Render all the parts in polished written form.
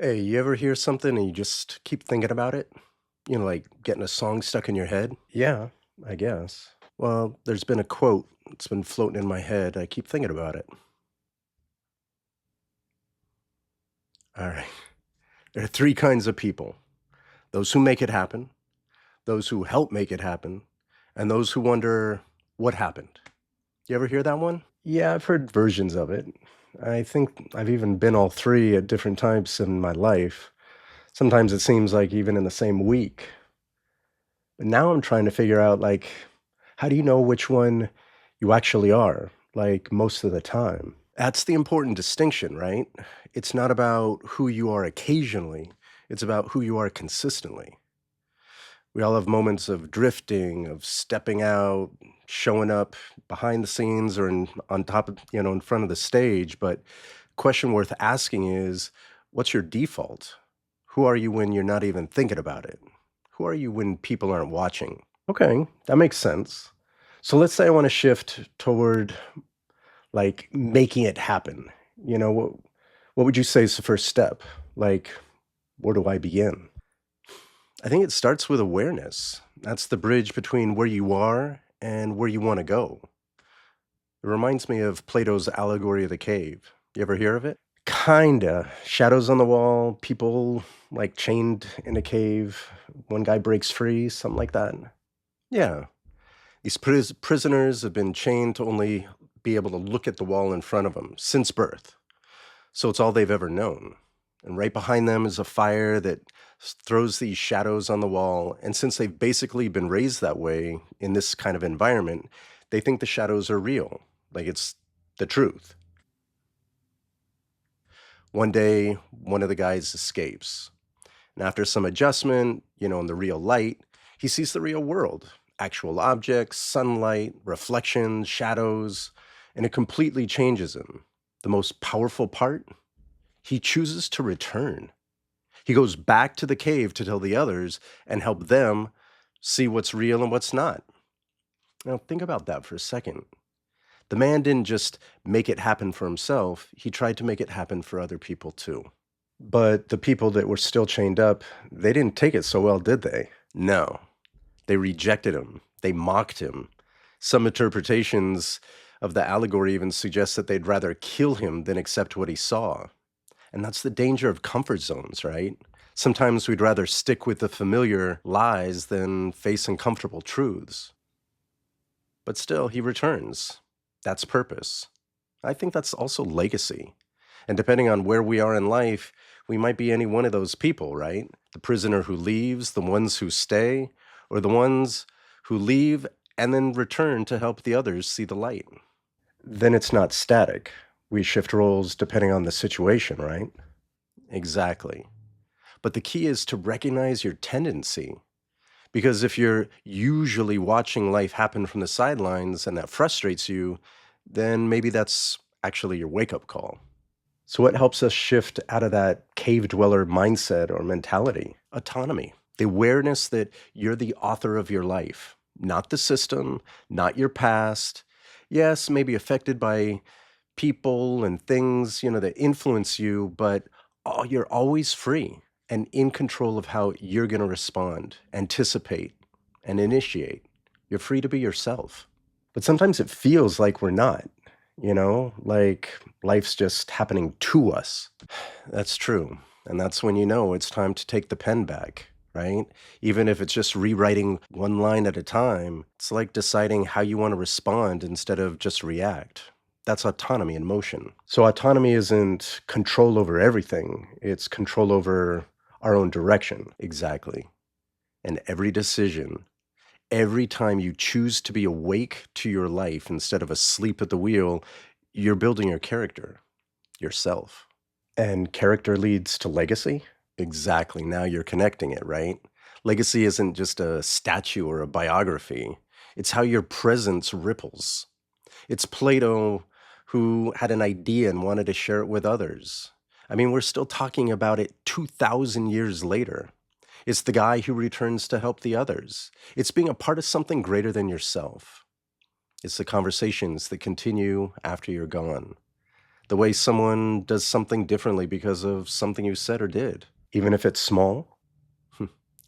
Hey, you ever hear something and you just keep thinking about it? Like getting a song stuck in your head? Yeah, I guess. Well, there's been a quote that's been floating in my head. I keep thinking about it. All right. There are three kinds of people: those who make it happen, those who help make it happen, and those who wonder what happened. You ever hear that one? Yeah, I've heard versions of it. I think I've even been all three at different times in my life. Sometimes it seems like even in the same week. But now I'm trying to figure out, like, how do you know which one you actually are, like, most of the time? That's the important distinction, right? It's not about who you are occasionally, it's about who you are consistently. We all have moments of drifting, of stepping out, showing up behind the scenes or on top of, in front of the stage. But question worth asking is, what's your default? Who are you when you're not even thinking about it? Who are you when people aren't watching? Okay, that makes sense. So let's say I want to shift toward like making it happen. What would you say is the first step? Like, where do I begin? I think it starts with awareness. That's the bridge between where you are and where you want to go. It reminds me of Plato's Allegory of the Cave. You ever hear of it? Kinda. Shadows on the wall, people like chained in a cave. One guy breaks free, something like that. Yeah. These prisoners have been chained to only be able to look at the wall in front of them since birth. So it's all they've ever known. And right behind them is a fire that throws these shadows on the wall. And since they've basically been raised that way in this kind of environment, they think the shadows are real, like it's the truth. One day, one of the guys escapes. And after some adjustment, in the real light, he sees the real world: actual objects, sunlight, reflections, shadows, and it completely changes him. The most powerful part? He chooses to return. He goes back to the cave to tell the others and help them see what's real and what's not. Now, think about that for a second. The man didn't just make it happen for himself, he tried to make it happen for other people too. But the people that were still chained up, they didn't take it so well, did they? No. They rejected him. They mocked him. Some interpretations of the allegory even suggest that they'd rather kill him than accept what he saw. And that's the danger of comfort zones, right? Sometimes we'd rather stick with the familiar lies than face uncomfortable truths. But still, he returns. That's purpose. I think that's also legacy. And depending on where we are in life, we might be any one of those people, right? The prisoner who leaves, the ones who stay, or the ones who leave and then return to help the others see the light. Then it's not static. We shift roles depending on the situation, right? Exactly. But the key is to recognize your tendency. Because if you're usually watching life happen from the sidelines and that frustrates you, then maybe that's actually your wake up call. So, what helps us shift out of that cave dweller mindset or mentality? Autonomy, the awareness that you're the author of your life, not the system, not your past. Yes, maybe affected by people and things, that influence you, but you're always free and in control of how you're going to respond, anticipate, and initiate. You're free to be yourself. But sometimes it feels like we're not, like life's just happening to us. That's true. And that's when you know it's time to take the pen back, right? Even if it's just rewriting one line at a time, it's like deciding how you want to respond instead of just react. That's autonomy in motion. So, autonomy isn't control over everything, it's control over our own direction. Exactly. And every decision, every time you choose to be awake to your life instead of asleep at the wheel, you're building your character, yourself. And character leads to legacy? Exactly. Now you're connecting it, right? Legacy isn't just a statue or a biography, it's how your presence ripples. It's Plato who had an idea and wanted to share it with others. I mean, we're still talking about it 2,000 years later. It's the guy who returns to help the others. It's being a part of something greater than yourself. It's the conversations that continue after you're gone. The way someone does something differently because of something you said or did, even if it's small,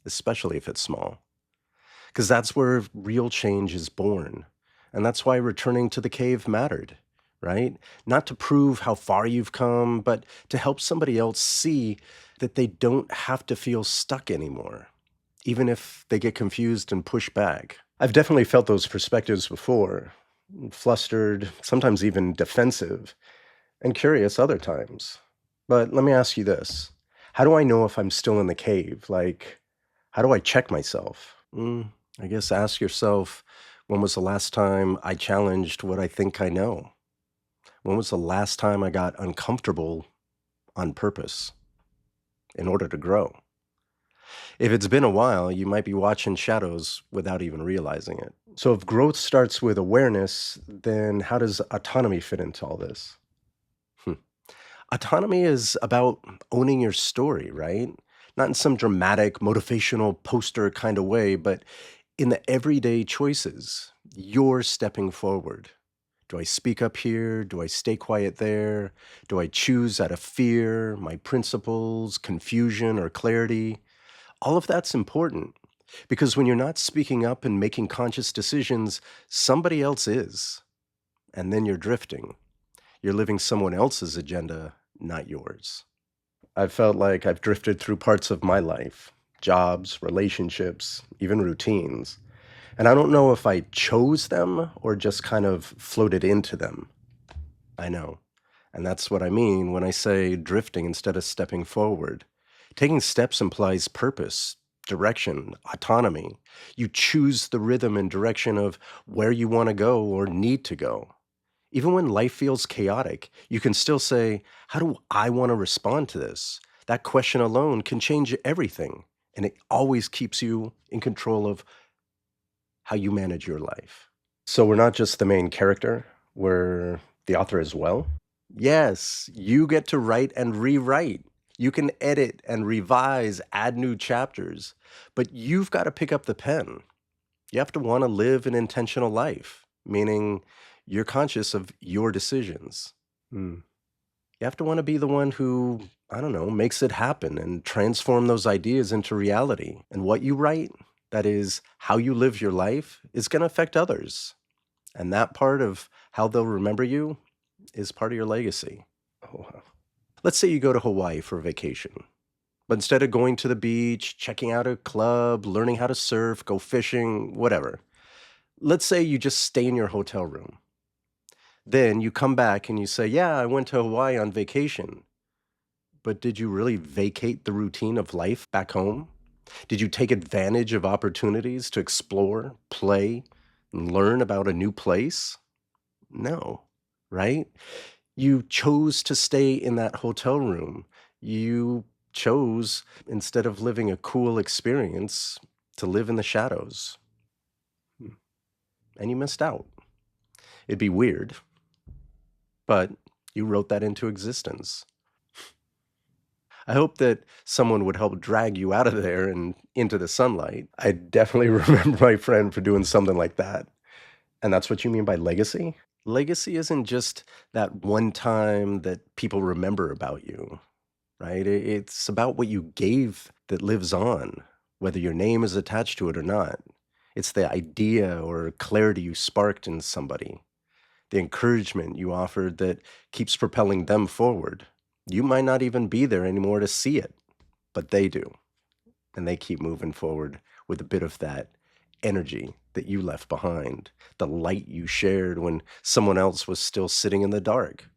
especially if it's small. Because that's where real change is born. And that's why returning to the cave mattered, right? Not to prove how far you've come, but to help somebody else see that they don't have to feel stuck anymore, even if they get confused and push back. I've definitely felt those perspectives before, flustered, sometimes even defensive, and curious other times. But let me ask you this. How do I know if I'm still in the cave? Like, how do I check myself? I guess ask yourself, when was the last time I challenged what I think I know? When was the last time I got uncomfortable on purpose in order to grow? If it's been a while, you might be watching shadows without even realizing it. So if growth starts with awareness, then how does autonomy fit into all this? Hmm. Autonomy is about owning your story, right? Not in some dramatic, motivational poster kind of way, but in the everyday choices. You're stepping forward. Do I speak up here? Do I stay quiet there? Do I choose out of fear, my principles, confusion, or clarity? All of that's important because when you're not speaking up and making conscious decisions, somebody else is. And then you're drifting. You're living someone else's agenda, not yours. I've felt like I've drifted through parts of my life, jobs, relationships, even routines. And I don't know if I chose them or just kind of floated into them. I know. And that's what I mean when I say drifting instead of stepping forward. Taking steps implies purpose, direction, autonomy. You choose the rhythm and direction of where you want to go or need to go. Even when life feels chaotic, you can still say, how do I want to respond to this? That question alone can change everything. And it always keeps you in control of how you manage your life. So we're not just the main character, we're the author as well. Yes, you get to write and rewrite. You can edit and revise, add new chapters, but you've got to pick up the pen. You have to want to live an intentional life, meaning you're conscious of your decisions. Hmm. You have to want to be the one who, I don't know, makes it happen and transform those ideas into reality. And what you write, that is, how you live your life, is going to affect others. And that part of how they'll remember you is part of your legacy. Oh, wow. Let's say you go to Hawaii for a vacation, but instead of going to the beach, checking out a club, learning how to surf, go fishing, whatever, let's say you just stay in your hotel room. Then you come back and you say, yeah, I went to Hawaii on vacation. But did you really vacate the routine of life back home? Did you take advantage of opportunities to explore, play, and learn about a new place? No, right? You chose to stay in that hotel room. You chose, instead of living a cool experience, to live in the shadows. Hmm. And you missed out. It'd be weird, but you wrote that into existence. I hope that someone would help drag you out of there and into the sunlight. I definitely remember my friend for doing something like that. And that's what you mean by legacy? Legacy isn't just that one time that people remember about you, right? It's about what you gave that lives on, whether your name is attached to it or not. It's the idea or clarity you sparked in somebody, the encouragement you offered that keeps propelling them forward. You might not even be there anymore to see it, but they do. And they keep moving forward with a bit of that energy that you left behind, the light you shared when someone else was still sitting in the dark.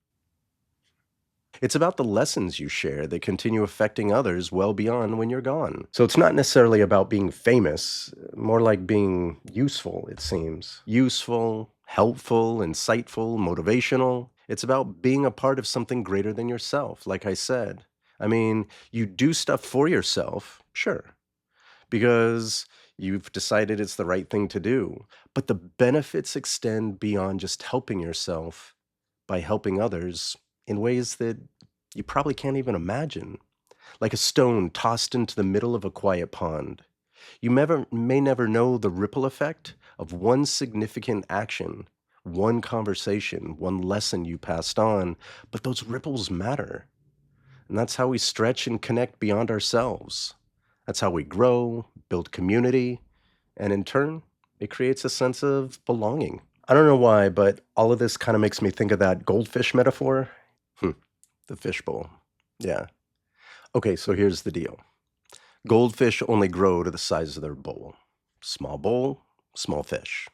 It's about the lessons you share that continue affecting others well beyond when you're gone. So it's not necessarily about being famous, more like being useful, it seems. Useful, helpful, insightful, motivational. It's about being a part of something greater than yourself, like I said. I mean, you do stuff for yourself, sure, because you've decided it's the right thing to do. But the benefits extend beyond just helping yourself by helping others in ways that you probably can't even imagine. Like a stone tossed into the middle of a quiet pond. You may never know the ripple effect of one significant action one conversation, one lesson you passed on, but those ripples matter. And that's how we stretch and connect beyond ourselves. That's how we grow, build community, and in turn, it creates a sense of belonging. I don't know why, but all of this kind of makes me think of that goldfish metaphor. Hmm, the fishbowl. Yeah. Okay, so here's the deal. Goldfish only grow to the size of their bowl, small fish.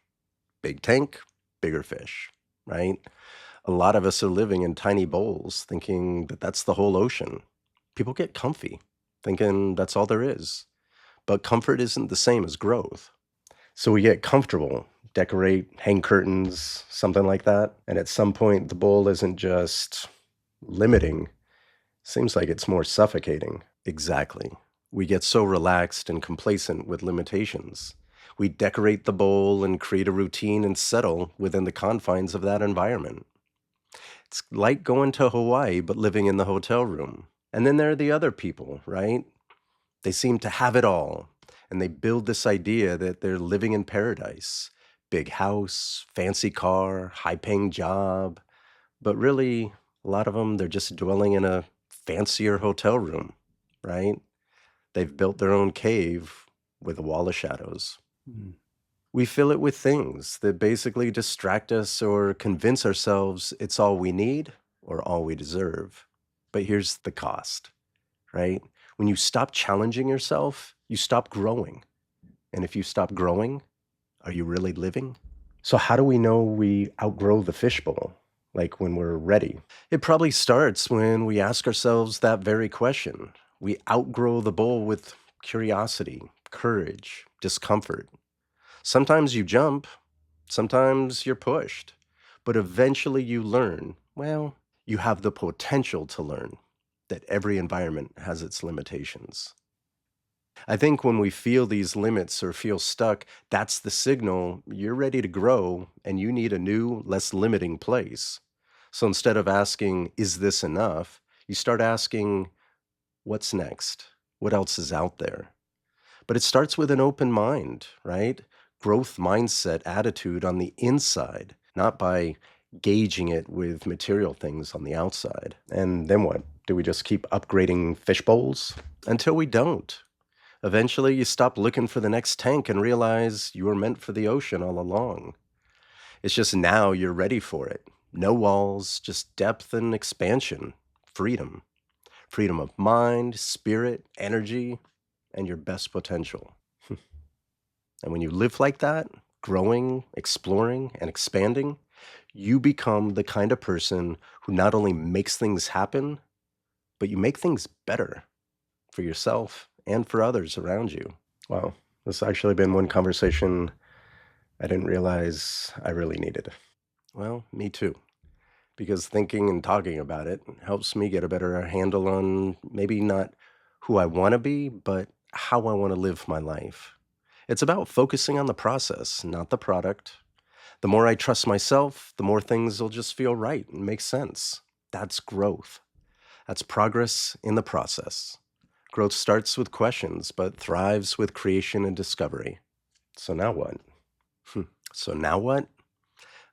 Big tank, bigger fish, right? A lot of us are living in tiny bowls thinking that that's the whole ocean. People get comfy, thinking that's all there is. But comfort isn't the same as growth. So we get comfortable, decorate, hang curtains, something like that. And at some point, the bowl isn't just limiting, seems like it's more suffocating. Exactly. We get so relaxed and complacent with limitations. We decorate the bowl and create a routine and settle within the confines of that environment. It's like going to Hawaii, but living in the hotel room. And then there are the other people, right? They seem to have it all, and they build this idea that they're living in paradise. Big house, fancy car, high-paying job. But really, a lot of them, they're just dwelling in a fancier hotel room, right? They've built their own cave with a wall of shadows. Mm. We fill it with things that basically distract us or convince ourselves it's all we need or all we deserve. But here's the cost, right? When you stop challenging yourself, you stop growing. And if you stop growing, are you really living? So, how do we know we outgrow the fishbowl? Like when we're ready? It probably starts when we ask ourselves that very question. We outgrow the bowl with curiosity, courage, discomfort. Sometimes you jump, sometimes you're pushed, but eventually you learn. Well, you have the potential to learn that every environment has its limitations. I think when we feel these limits or feel stuck, that's the signal you're ready to grow and you need a new, less limiting place. So instead of asking, is this enough? You start asking, what's next? What else is out there? But it starts with an open mind, right? Growth mindset attitude on the inside, not by gauging it with material things on the outside. And then what? Do we just keep upgrading fish bowls? Until we don't. Eventually, you stop looking for the next tank and realize you were meant for the ocean all along. It's just now you're ready for it. No walls, just depth and expansion, freedom. Freedom of mind, spirit, energy, and your best potential. And when you live like that, growing, exploring, and expanding, you become the kind of person who not only makes things happen, but you make things better for yourself and for others around you. Wow, this has actually been one conversation I didn't realize I really needed. Well, me too. Because thinking and talking about it helps me get a better handle on maybe not who I want to be, but how I want to live my life. It's about focusing on the process, not the product. The more I trust myself, the more things will just feel right and make sense. That's growth. That's progress in the process. Growth starts with questions, but thrives with creation and discovery. So now what? So now what?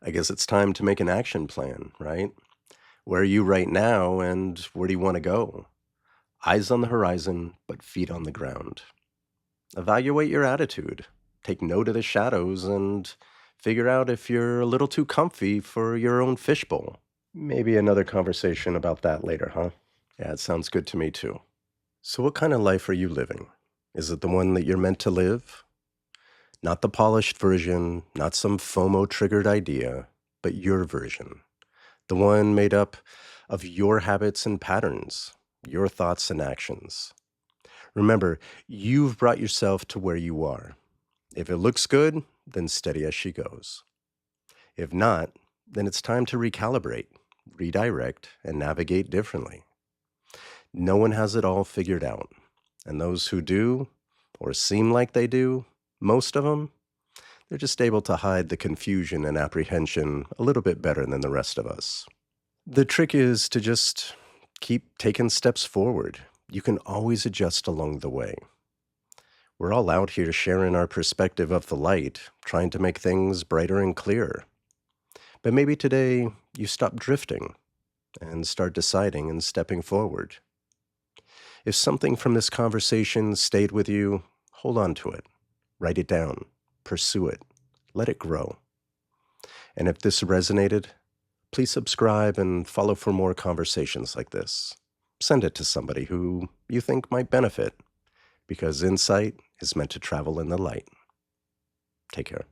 I guess it's time to make an action plan, right? Where are you right now and where do you want to go? Eyes on the horizon, but feet on the ground. Evaluate your attitude. Take note of the shadows and figure out if you're a little too comfy for your own fishbowl. Maybe another conversation about that later, huh? Yeah, it sounds good to me too. So, what kind of life are you living? Is it the one that you're meant to live? Not the polished version, not some FOMO triggered idea, but your version. The one made up of your habits and patterns, your thoughts and actions. Remember, you've brought yourself to where you are. If it looks good, then steady as she goes. If not, then it's time to recalibrate, redirect, and navigate differently. No one has it all figured out. And those who do, or seem like they do, most of them, they're just able to hide the confusion and apprehension a little bit better than the rest of us. The trick is to just keep taking steps forward. You can always adjust along the way. We're all out here sharing our perspective of the light, trying to make things brighter and clearer. But maybe today you stop drifting and start deciding and stepping forward. If something from this conversation stayed with you, hold on to it, write it down, pursue it, let it grow. And if this resonated, please subscribe and follow for more conversations like this. Send it to somebody who you think might benefit, because insight is meant to travel in the light. Take care.